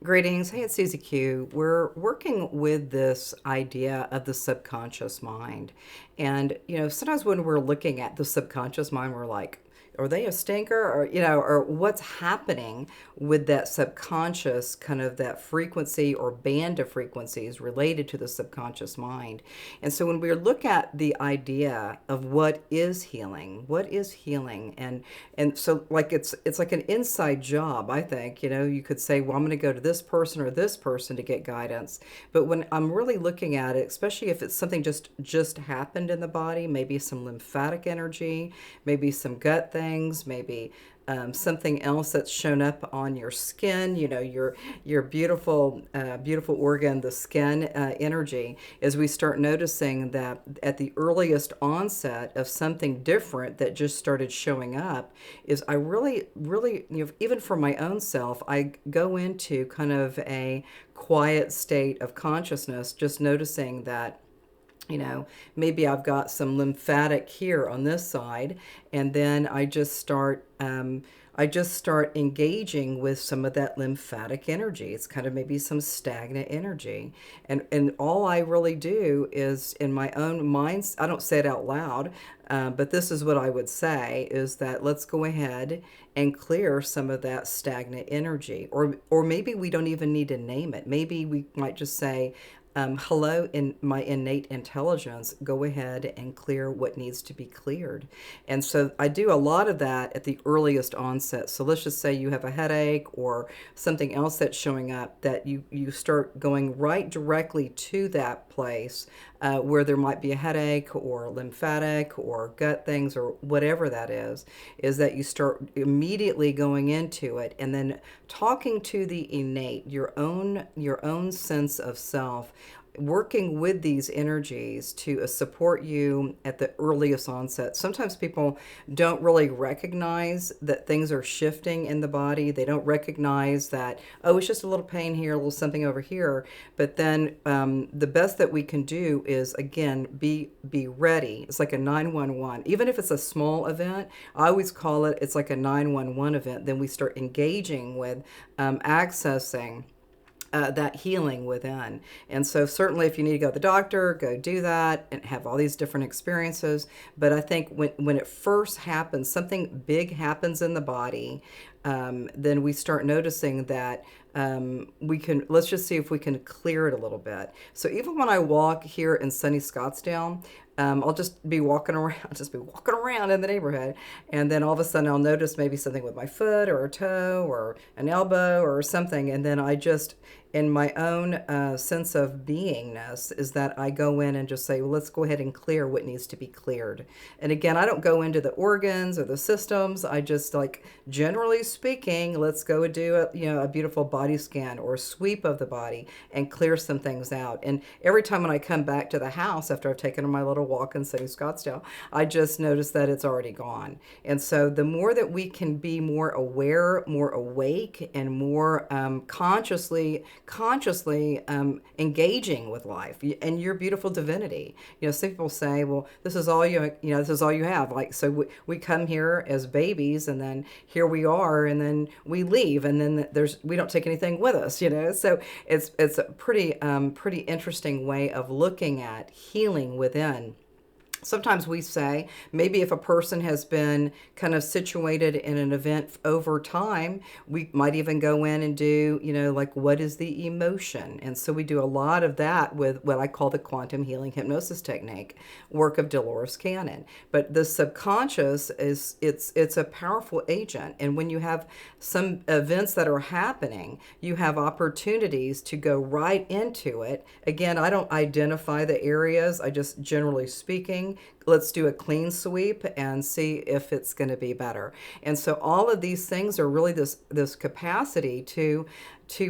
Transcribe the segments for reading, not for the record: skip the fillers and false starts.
Greetings. Hey, it's Susie Q. We're working with this idea of the subconscious mind. And, sometimes when we're looking at the subconscious mind, we're like, are they a stinker? Or what's happening with that subconscious kind of that frequency or band of frequencies related to the subconscious mind. And so when we look at the idea of what is healing? And so like it's like an inside job, I think. You could say, well, I'm going to go to this person or this person to get guidance. But when I'm really looking at it, especially if it's something just happened in the body, maybe some lymphatic energy, maybe some gut things, maybe something else that's shown up on your skin, your beautiful organ, the skin energy, as we start noticing that at the earliest onset of something different that just started showing up, is I really, even for my own self, I go into kind of a quiet state of consciousness, just noticing that maybe I've got some lymphatic here on this side, and then I just start engaging with some of that lymphatic energy. It's kind of maybe some stagnant energy, and all I really do is in my own mind. I don't say it out loud, but this is what I would say: is that let's go ahead and clear some of that stagnant energy, or maybe we don't even need to name it. Maybe we might just say, hello, in my innate intelligence, go ahead and clear what needs to be cleared. And so I do a lot of that at the earliest onset. So let's just say you have a headache or something else that's showing up, that you start going right directly to that place where there might be a headache or lymphatic or gut things or whatever that is that you start immediately going into it and then talking to the innate, your own sense of self, working with these energies to support you at the earliest onset. Sometimes people don't really recognize that things are shifting in the body. They don't recognize that, oh, it's just a little pain here, a little something over here. But then the best that we can do is, again, be ready. It's like a 911. Even if it's a small event, I always call it's like a 911 event. Then we start engaging with accessing that healing within. And so certainly if you need to go to the doctor, go do that and have all these different experiences. But I think when it first happens, something big happens in the body, then we start noticing that let's just see if we can clear it a little bit. So even when I walk here in sunny Scottsdale, I'll just be walking around, in the neighborhood, and then all of a sudden I'll notice maybe something with my foot or a toe or an elbow or something, and then I just, in my own sense of beingness, is that I go in and just say, well, let's go ahead and clear what needs to be cleared. And again, I don't go into the organs or the systems. I just, like, generally speaking, let's go do a beautiful body scan or sweep of the body and clear some things out. And every time when I come back to the house after I've taken my little walk in City Scottsdale, I just notice that it's already gone. And so the more that we can be more aware, more awake, and more consciously engaging with life and your beautiful divinity. Some people say, well, this is all this is all you have. Like, so we come here as babies, and then here we are, and then we leave, and then we don't take anything with us. So it's a pretty interesting way of looking at healing within. Sometimes we say, maybe if a person has been kind of situated in an event over time, we might even go in and do, like, what is the emotion? And so we do a lot of that with what I call the quantum healing hypnosis technique, work of Dolores Cannon. But the subconscious it's a powerful agent. And when you have some events that are happening, you have opportunities to go right into it. Again, I don't identify the areas. I just, generally speaking, let's do a clean sweep and see if it's going to be better. And so all of these things are really this capacity to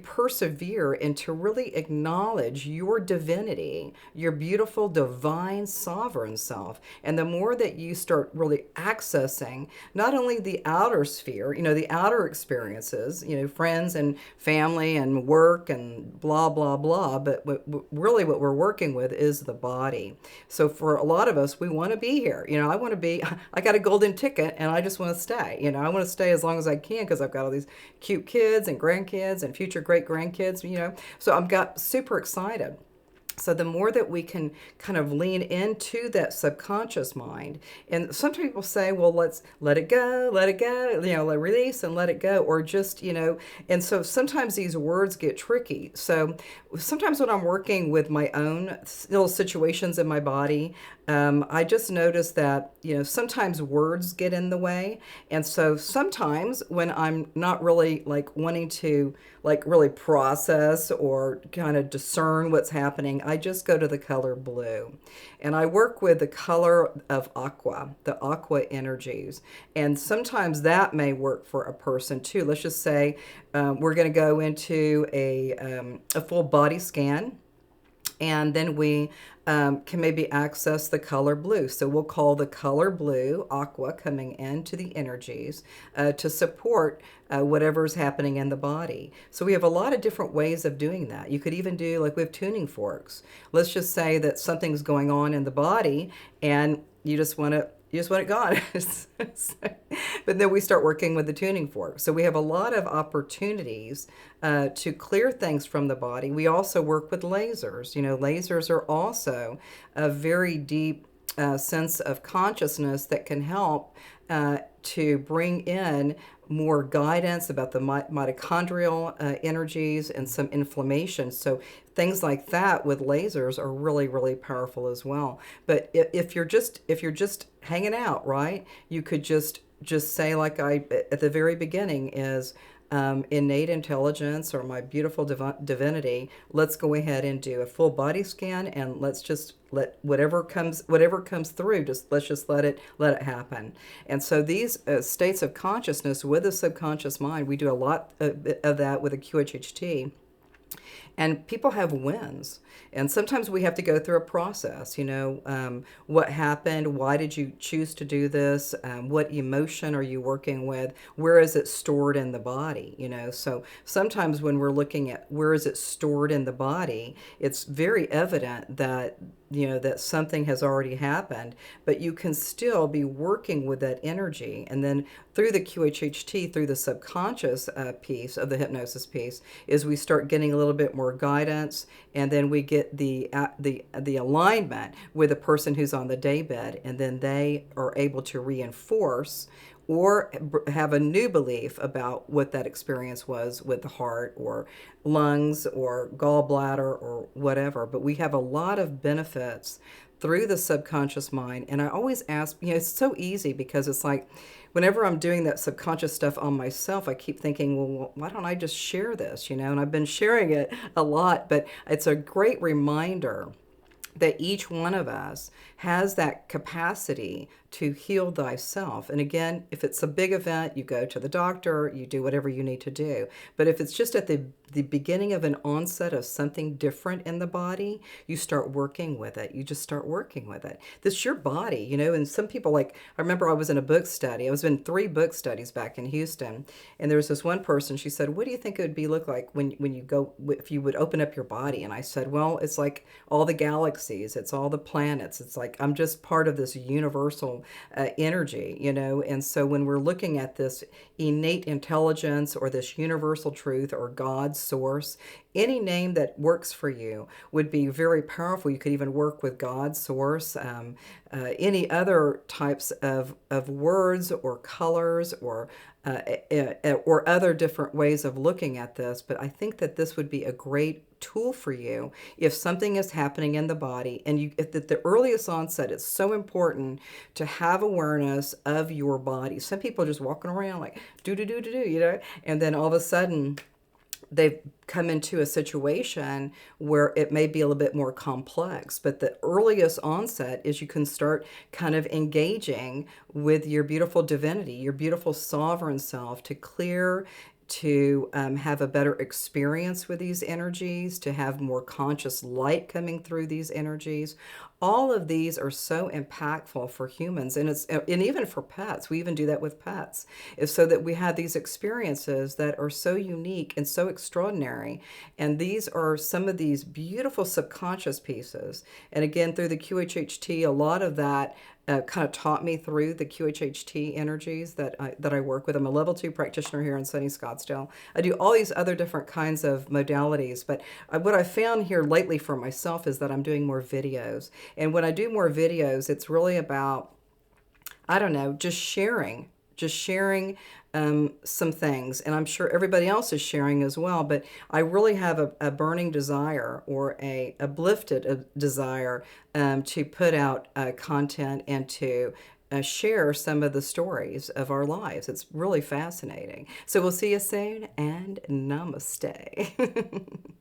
persevere and to really acknowledge your divinity, your beautiful, divine, sovereign self. And the more that you start really accessing not only the outer sphere, the outer experiences, friends and family and work and blah, blah, blah, but really what we're working with is the body. So for a lot of us, we want to be here. I got a golden ticket and I just want to stay. I want to stay as long as I can because I've got all these cute kids and grandkids and future great grandkids, So I'm got super excited. So the more that we can kind of lean into that subconscious mind, and some people say, well, let's let it go, let release and let it go, or just, and so sometimes these words get tricky. So sometimes when I'm working with my own little situations in my body, I just notice that, sometimes words get in the way. And so sometimes when I'm not really like wanting to like really process or kind of discern what's happening, I just go to the color blue. And I work with the color of aqua, the aqua energies. And sometimes that may work for a person too. Let's just say we're going to go into a full body scan, and then we can maybe access the color blue. So we'll call the color blue aqua coming into the energies to support whatever's happening in the body. So we have a lot of different ways of doing that. You could even do like with tuning forks. Let's just say that something's going on in the body and you just want it gone. But then we start working with the tuning fork. So we have a lot of opportunities to clear things from the body. We also work with lasers. Lasers are also a very deep sense of consciousness that can help to bring in more guidance about the mitochondrial energies and some inflammation. So things like that with lasers are really, really powerful as well. But if you're just hanging out, right, you could just say, like I at the very beginning, is innate intelligence or my beautiful divinity. Let's go ahead and do a full body scan, and let's just let whatever comes through. Let's just let it happen. And so these states of consciousness with the subconscious mind, we do a lot of that with a QHHT. And people have wins. And sometimes we have to go through a process. What happened? Why did you choose to do this? What emotion are you working with? Where is it stored in the body? So sometimes when we're looking at where is it stored in the body, it's very evident that that something has already happened, but you can still be working with that energy. And then through the QHHT, through the subconscious piece of the hypnosis piece, is we start getting a little bit more guidance, and then we get the alignment with the person who's on the daybed, and then they are able to reinforce or have a new belief about what that experience was with the heart or lungs or gallbladder or whatever. But we have a lot of benefits through the subconscious mind. And I always ask, it's so easy because it's like whenever I'm doing that subconscious stuff on myself, I keep thinking, well, why don't I just share this, And I've been sharing it a lot, but it's a great reminder that each one of us has that capacity to heal thyself. And again, if it's a big event, you go to the doctor, you do whatever you need to do. But if it's just at the beginning of an onset of something different in the body, you start working with it. You just start working with it. This is your body, and some people, like, I remember I was in a book study. I was in 3 book studies back in Houston. And there was this one person, she said, what do you think it would look like when you go, if you would open up your body? And I said, well, it's like all the galaxies, it's all the planets. It's like I'm just part of this universal energy, And so when we're looking at this innate intelligence or this universal truth or God's source, any name that works for you would be very powerful. You could even work with God's source, any other types of words or colors or other different ways of looking at this. But I think that this would be a great tool for you if something is happening in the body. And at the earliest onset, it's so important to have awareness of your body. Some people are just walking around like do, and then all of a sudden they've come into a situation where it may be a little bit more complex. But the earliest onset is you can start kind of engaging with your beautiful divinity, your beautiful sovereign self, to clear, to have a better experience with these energies, to have more conscious light coming through these energies. all of these are so impactful for humans, and even for pets. We even do that with pets, is so that we have these experiences that are so unique and so extraordinary. And these are some of these beautiful subconscious pieces. And again, through the QHHT, a lot of that kind of taught me through the QHHT energies that I work with. I'm a level 2 practitioner here in sunny Scottsdale. I do all these other different kinds of modalities, but what I found here lately for myself is that I'm doing more videos. And when I do more videos, it's really about, I don't know, just sharing some things. And I'm sure everybody else is sharing as well. But I really have a burning desire, or a uplifted desire, to put out content and to share some of the stories of our lives. It's really fascinating. So we'll see you soon, and namaste.